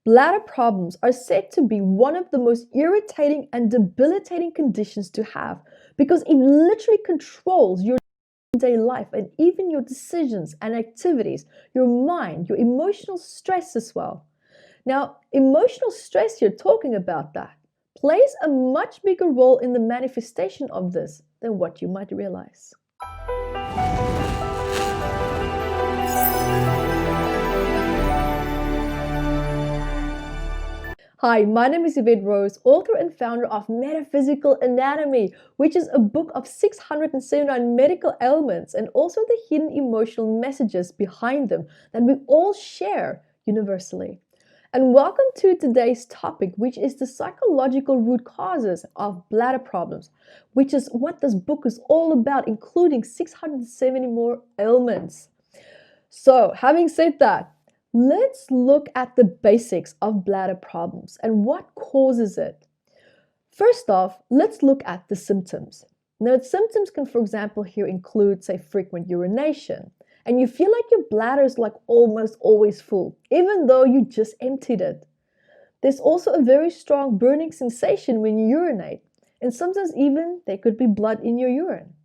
Bladder problems are said to be one of the most irritating and debilitating conditions to have because it literally controls your day life and even your decisions and activities, your mind, your emotional stress as well. Now, emotional stress you're talking about that plays a much bigger role in the manifestation of this than what you might realize. Hi, my name is Ivett Rouz, author and founder of Metaphysical Anatomy, which is a book of 679 medical ailments and also the hidden emotional messages behind them that we all share universally. And welcome to today's topic, which is the psychological root causes of bladder problems, which is what this book is all about, including 670 more ailments. So, having said that, let's look at the basics of bladder problems and what causes it. First off, let's look at the symptoms. Now, the symptoms can, for example, here include, say, frequent urination, and you feel like your bladder is like almost always full, even though you just emptied it. There's also a very strong burning sensation when you urinate, and sometimes even there could be blood in your urine.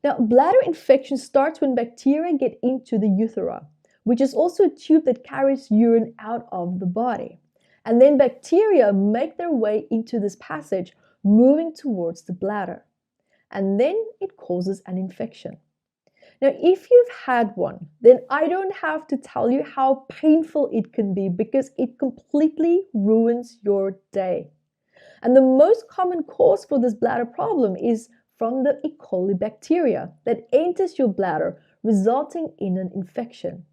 Now, bladder infection starts when bacteria get into the urethra, which is also a tube that carries urine out of the body. And then bacteria make their way into this passage, moving towards the bladder. And then it causes an infection. Now, if you've had one, then I don't have to tell you how painful it can be because it completely ruins your day. And the most common cause for this bladder problem is from the E. coli bacteria that enters your bladder, resulting in an infection.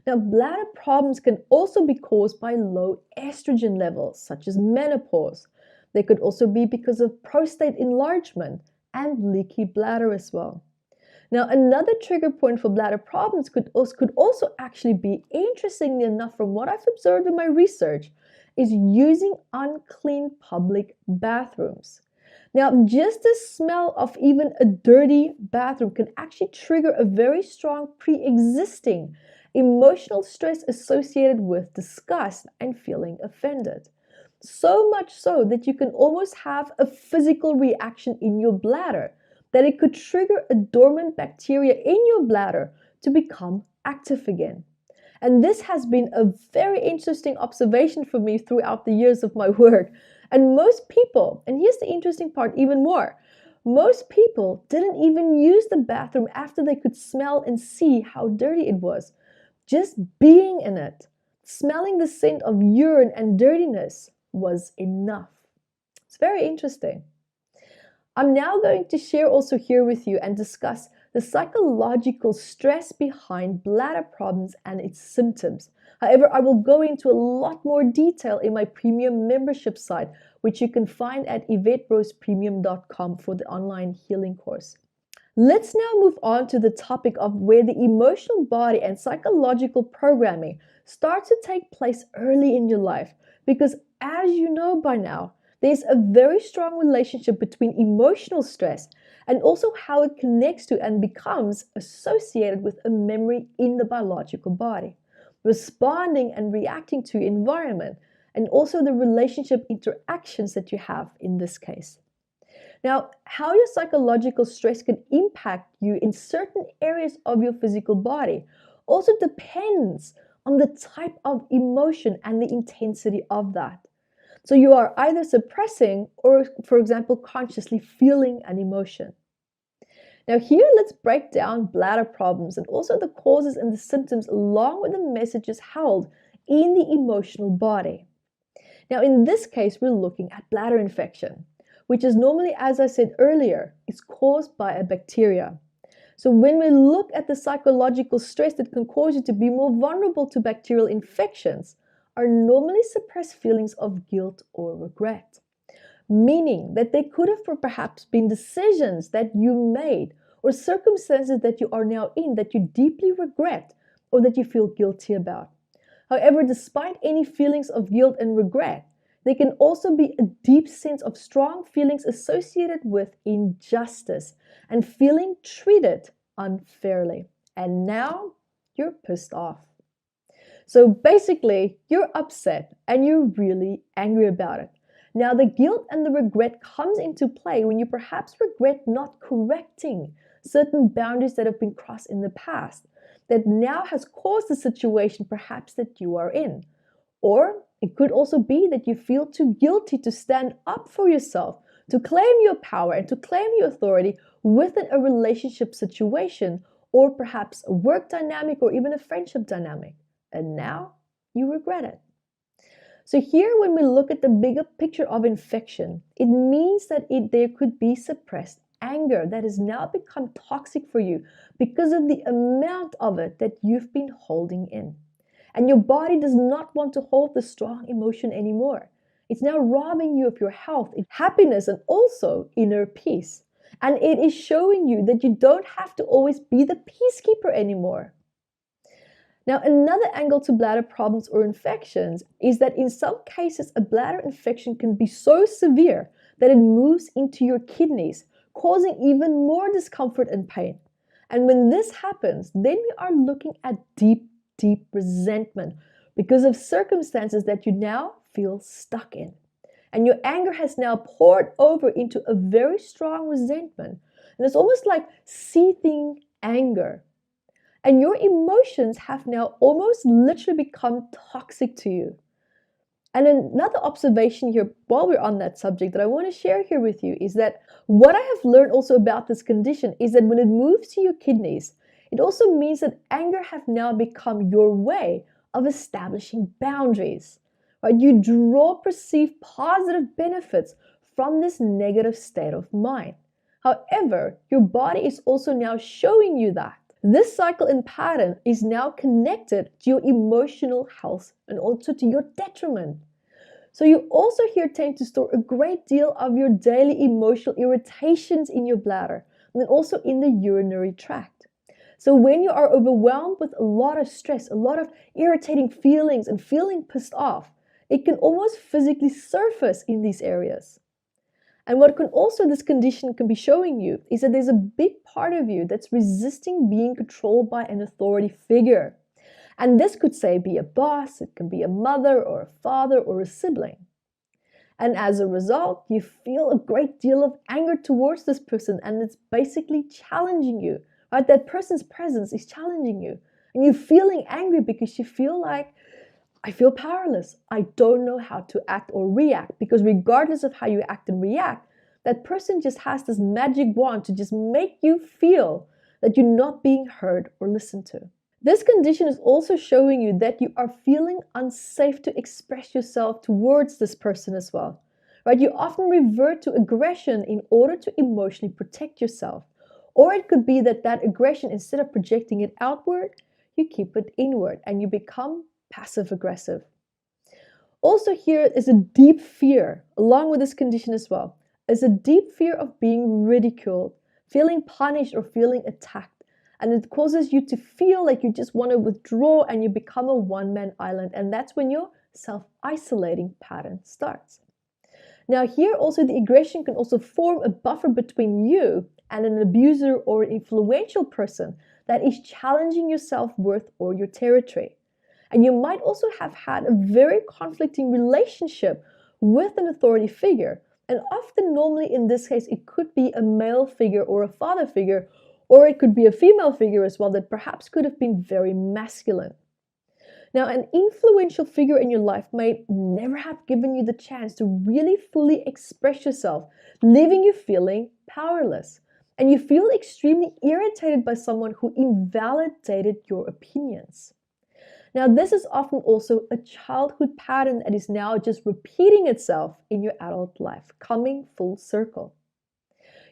Now, bladder problems can also be caused by low estrogen levels, such as menopause. They could also be because of prostate enlargement and leaky bladder as well. Now, another trigger point for bladder problems could also actually be, interestingly enough, from what I've observed in my research, is using unclean public bathrooms. Now, just the smell of even a dirty bathroom can actually trigger a very strong pre-existing emotional stress associated with disgust and feeling offended. So much so that you can almost have a physical reaction in your bladder, that it could trigger a dormant bacteria in your bladder to become active again. And this has been a very interesting observation for me throughout the years of my work. And most people, and here's the interesting part even more, most people didn't even use the bathroom after they could smell and see how dirty it was. Just being in it, smelling the scent of urine and dirtiness was enough. It's very interesting. I'm now going to share also here with you and discuss the psychological stress behind bladder problems and its symptoms. However, I will go into a lot more detail in my premium membership site, which you can find at ivettrosepremium.com for the online healing course. Let's now move on to the topic of where the emotional body and psychological programming starts to take place early in your life. Because as you know by now, there's a very strong relationship between emotional stress and also how it connects to and becomes associated with a memory in the biological body, responding and reacting to environment, and also the relationship interactions that you have in this case. Now, how your psychological stress can impact you in certain areas of your physical body also depends on the type of emotion and the intensity of that. So you are either suppressing or, for example, consciously feeling an emotion. Now here, let's break down bladder problems and also the causes and the symptoms along with the messages held in the emotional body. Now in this case, we're looking at bladder infection, which is normally, as I said earlier, is caused by a bacteria. So when we look at the psychological stress that can cause you to be more vulnerable to bacterial infections, are normally suppressed feelings of guilt or regret, meaning that they could have perhaps been decisions that you made or circumstances that you are now in that you deeply regret or that you feel guilty about. However, despite any feelings of guilt and regret, there can also be a deep sense of strong feelings associated with injustice and feeling treated unfairly. And now you're pissed off. So basically, you're upset and you're really angry about it. Now, the guilt and the regret comes into play when you perhaps regret not correcting certain boundaries that have been crossed in the past that now has caused the situation perhaps that you are in. Or it could also be that you feel too guilty to stand up for yourself, to claim your power and to claim your authority within a relationship situation, or perhaps a work dynamic or even a friendship dynamic. And now you regret it. So here, when we look at the bigger picture of infection, it means that there could be suppressed anger that has now become toxic for you because of the amount of it that you've been holding in. And your body does not want to hold the strong emotion anymore. It's now robbing you of your health, happiness, and also inner peace. And it is showing you that you don't have to always be the peacekeeper anymore. Now, another angle to bladder problems or infections is that in some cases, a bladder infection can be so severe that it moves into your kidneys, causing even more discomfort and pain. And when this happens, then we are looking at deep resentment because of circumstances that you now feel stuck in. And your anger has now poured over into a very strong resentment. And it's almost like seething anger. And your emotions have now almost literally become toxic to you. And another observation here, while we're on that subject, that I want to share here with you is that what I have learned also about this condition is that when it moves to your kidneys, it also means that anger have now become your way of establishing boundaries. Right? You draw perceived positive benefits from this negative state of mind. However, your body is also now showing you that this cycle and pattern is now connected to your emotional health and also to your detriment. So you also here tend to store a great deal of your daily emotional irritations in your bladder and then also in the urinary tract. So when you are overwhelmed with a lot of stress, a lot of irritating feelings and feeling pissed off, it can almost physically surface in these areas. And what this condition can be showing you is that there's a big part of you that's resisting being controlled by an authority figure. And this could say be a boss, it can be a mother or a father or a sibling. And as a result, you feel a great deal of anger towards this person and it's basically challenging you. Right? That person's presence is challenging you. And you're feeling angry because you feel like, I feel powerless. I don't know how to act or react because regardless of how you act and react, that person just has this magic wand to just make you feel that you're not being heard or listened to. This condition is also showing you that you are feeling unsafe to express yourself towards this person as well. Right? You often revert to aggression in order to emotionally protect yourself. Or it could be that aggression, instead of projecting it outward, you keep it inward and you become passive aggressive. Also here is a deep fear, along with this condition as well, is a deep fear of being ridiculed, feeling punished or feeling attacked. And it causes you to feel like you just want to withdraw and you become a one-man island. And that's when your self-isolating pattern starts. Now here also the aggression can also form a buffer between you and an abuser or an influential person that is challenging your self-worth or your territory. And you might also have had a very conflicting relationship with an authority figure. And often, normally in this case, it could be a male figure or a father figure, or it could be a female figure as well that perhaps could have been very masculine. Now, an influential figure in your life may never have given you the chance to really fully express yourself, leaving you feeling powerless. And you feel extremely irritated by someone who invalidated your opinions. Now, this is often also a childhood pattern that is now just repeating itself in your adult life, coming full circle.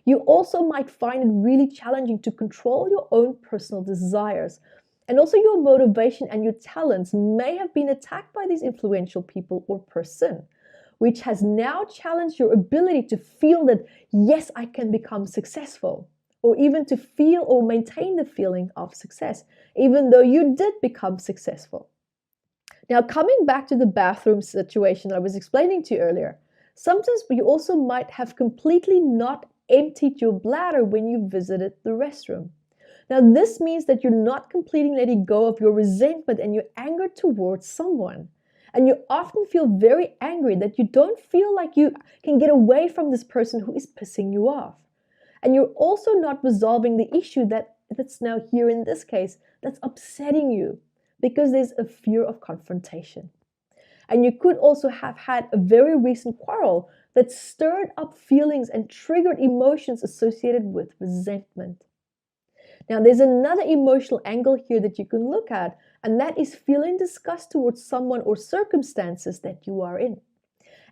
You also might find it really challenging to control your own personal desires. And also your motivation and your talents may have been attacked by these influential people or person, which has now challenged your ability to feel that, yes, I can become successful. Or even to feel or maintain the feeling of success, even though you did become successful. Now, coming back to the bathroom situation that I was explaining to you earlier, sometimes you also might have completely not emptied your bladder when you visited the restroom. Now, this means that you're not completely letting go of your resentment and your anger towards someone. And you often feel very angry that you don't feel like you can get away from this person who is pissing you off. And you're also not resolving the issue that's now here in this case that's upsetting you because there's a fear of confrontation. And you could also have had a very recent quarrel that stirred up feelings and triggered emotions associated with resentment. Now, there's another emotional angle here that you can look at, and that is feeling disgust towards someone or circumstances that you are in.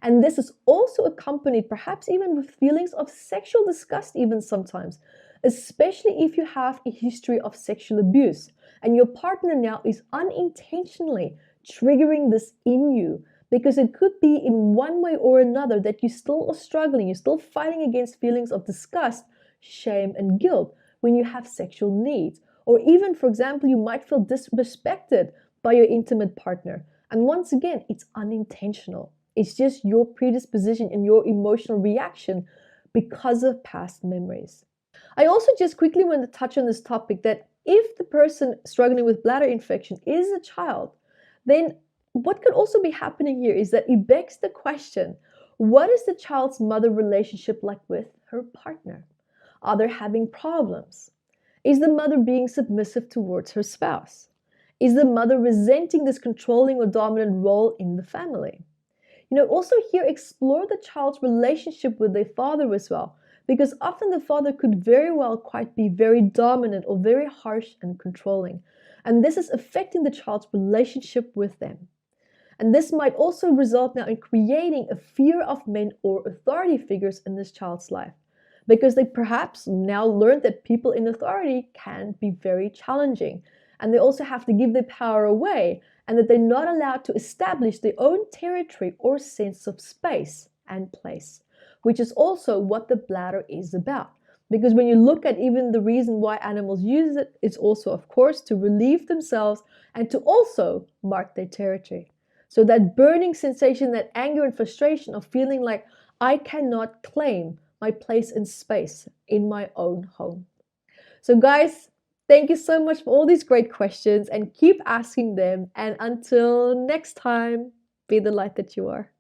And this is also accompanied perhaps even with feelings of sexual disgust even sometimes, especially if you have a history of sexual abuse and your partner now is unintentionally triggering this in you, because it could be in one way or another that you still are struggling, you're still fighting against feelings of disgust, shame, and guilt when you have sexual needs. Or even, for example, you might feel disrespected by your intimate partner. And once again, it's unintentional. It's just your predisposition and your emotional reaction because of past memories. I also just quickly want to touch on this topic that if the person struggling with bladder infection is a child, then what could also be happening here is that it begs the question, what is the child's mother relationship like with her partner? Are they having problems? Is the mother being submissive towards her spouse? Is the mother resenting this controlling or dominant role in the family? Also here explore the child's relationship with their father as well, because often the father could very well quite be very dominant or very harsh and controlling. And this is affecting the child's relationship with them. And this might also result now in creating a fear of men or authority figures in this child's life, because they perhaps now learned that people in authority can be very challenging. And they also have to give their power away, and that they're not allowed to establish their own territory or sense of space and place, which is also what the bladder is about. Because when you look at even the reason why animals use it, it's also, of course, to relieve themselves and to also mark their territory. So that burning sensation, that anger and frustration of feeling like I cannot claim my place in space in my own home. So guys, thank you so much for all these great questions and keep asking them. And until next time, be the light that you are.